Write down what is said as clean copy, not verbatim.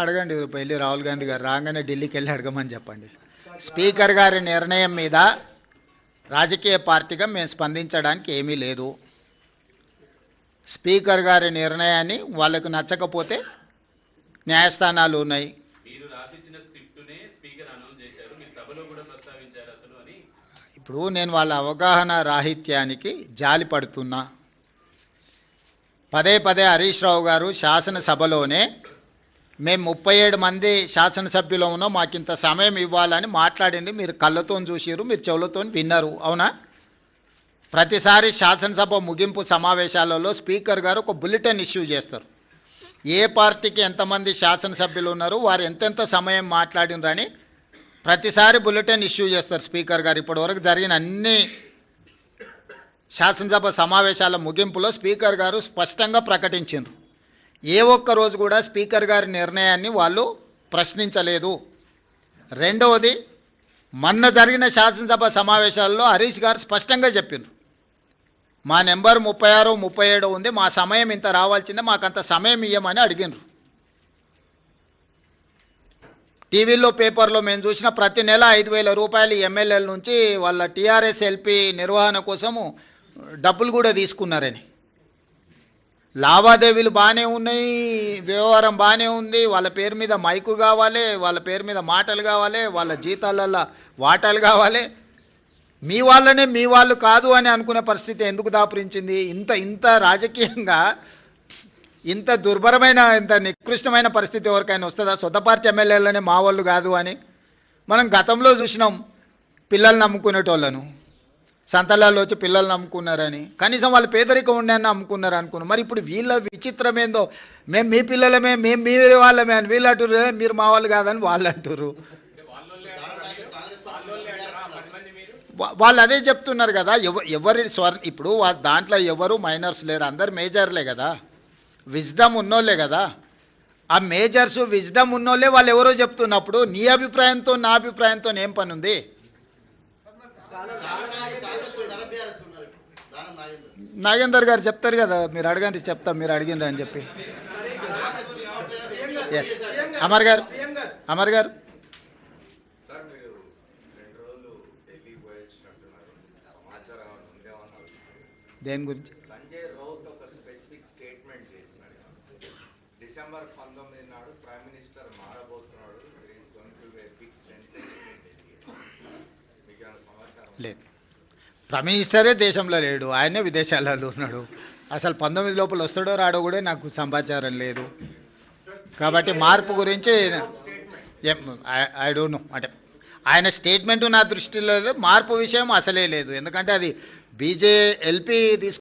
అడగండి వెళ్ళి రాహుల్ గాంధీ గారు రాగానే ఢిల్లీకి వెళ్ళి అడగమని చెప్పండి. స్పీకర్ గారి నిర్ణయం మీద రాజకీయ పార్టీగా మేము స్పందించడానికి ఏమీ లేదు. స్పీకర్ గారి నిర్ణయాన్ని వాళ్ళకు నచ్చకపోతే న్యాయస్థానాలు ఉన్నాయి. ఇప్పుడు నేను వాళ్ళ అవగాహన రాహిత్యానికి జాలి పడుతున్నా. పదే పదే హరీష్ రావు గారు శాసనసభలోనే మేము 37 మంది శాసనసభ్యులు ఉన్నాం, మాకింత సమయం ఇవ్వాలని మాట్లాడింది మీరు కళ్ళతో చూసిరు, మీరు చెవులతో విన్నారు, అవునా? ప్రతిసారి శాసనసభ ముగింపు సమావేశాలలో స్పీకర్ గారు ఒక బులెటిన్ ఇష్యూ చేస్తారు. ఏ పార్టీకి ఎంతమంది శాసనసభ్యులు ఉన్నారు, వారు ఎంతెంత సమయం మాట్లాడినరని ప్రతిసారి బులెటిన్ ఇష్యూ చేస్తారు స్పీకర్ గారు. ఇప్పటివరకు జరిగిన అన్ని శాసనసభ సమావేశాల ముగింపులో స్పీకర్ గారు స్పష్టంగా ప్రకటించారు. ఏ ఒక్క రోజు కూడా స్పీకర్ గారి నిర్ణయాన్ని వాళ్ళు ప్రశ్నించలేదు. రెండవది, మొన్న జరిగిన శాసనసభ సమావేశాల్లో హరీష్ గారు స్పష్టంగా చెప్పారు, మా నెంబర్ 36, 37 ఉంది, మా సమయం ఇంత రావాల్సిందే, మాకంత సమయం ఇవ్వమని అడిగినారు. టీవీలో పేపర్లో మేము చూసిన ప్రతి నెల 5,000 రూపాయలు ఎమ్మెల్యేల నుంచి వాళ్ళ టీఆర్ఎస్ ఎల్పీ నిర్వహణ కోసము డబ్బులు కూడా తీసుకున్నారని. లావాదేవీలు బాగానే ఉన్నాయి, వ్యవహారం బాగానే ఉంది, వాళ్ళ పేరు మీద మైకు కావాలి, వాళ్ళ పేరు మీద మాటలు కావాలి, వాళ్ళ జీతాలల్లో వాటాలు కావాలి. మీ వాళ్ళనే మీ వాళ్ళు కాదు అని అనుకునే పరిస్థితి ఎందుకు దాపురించింది? ఇంత రాజకీయంగా ఇంత దుర్భరమైన ఇంత నికృష్టమైన పరిస్థితి ఎవరికైనా వస్తుందా? సొంత పార్టీ ఎమ్మెల్యేలనే మా వాళ్ళు కాదు అని. మనం గతంలో చూసినాం పిల్లలు నమ్ముకునేటోళ్ళను, సంతలాల్లో వచ్చి పిల్లలు నమ్ముకున్నారని. కనీసం వాళ్ళు పేదరికం ఉండని నమ్ముకున్నారు అనుకున్నాం. మరి ఇప్పుడు వీళ్ళ విచిత్రం ఏందో, మేము మీ పిల్లలమే, మేము మీ వాళ్ళమే అని వీళ్ళు అంటారు, మీరు మా వాళ్ళు కాదని వాళ్ళు అంటారు. వాళ్ళు అదే చెప్తున్నారు కదా. ఎవరి ఇప్పుడు దాంట్లో ఎవరు మైనర్స్ లేరు, అందరు మేజర్లే కదా, విజ్డమ్ ఉన్నోళ్ళే కదా. ఆ మేజర్స్ విజ్డమ్ ఉన్నోళ్ళే వాళ్ళు ఎవరో చెప్తున్నప్పుడు నీ అభిప్రాయంతో నా అభిప్రాయంతో ఏం పని ఉంది? నాగేందర్ గారు చెప్తారు కదా, మీరు అడగండి, చెప్తాం మీరు అడిగిండ్రు అని చెప్పి. ఎస్ అమర్ గారు, అమర్ గారు దేని గురించి? సంజయ్ రౌత్ ఒక స్పెసిఫిక్ స్టేట్మెంట్ చేసినాడు. డిసెంబర్ 19 నాడు ప్రైమ్ మినిస్టర్ మారబోతున్నాడు, లేదు. ప్రైమ్ మినిస్టరే దేశంలో లేడు, ఆయనే విదేశాలలో ఉన్నాడు. అసలు 19 లోపల వస్తాడో రాడో కూడా నాకు సమాచారం లేదు. కాబట్టి మార్పు గురించి ఐ డోంట్ నో. అంటే ఆయన స్టేట్మెంటు నా దృష్టిలో లేదు, మార్పు విషయం అసలే లేదు. ఎందుకంటే అది బీజేఎల్పీ తీసుకు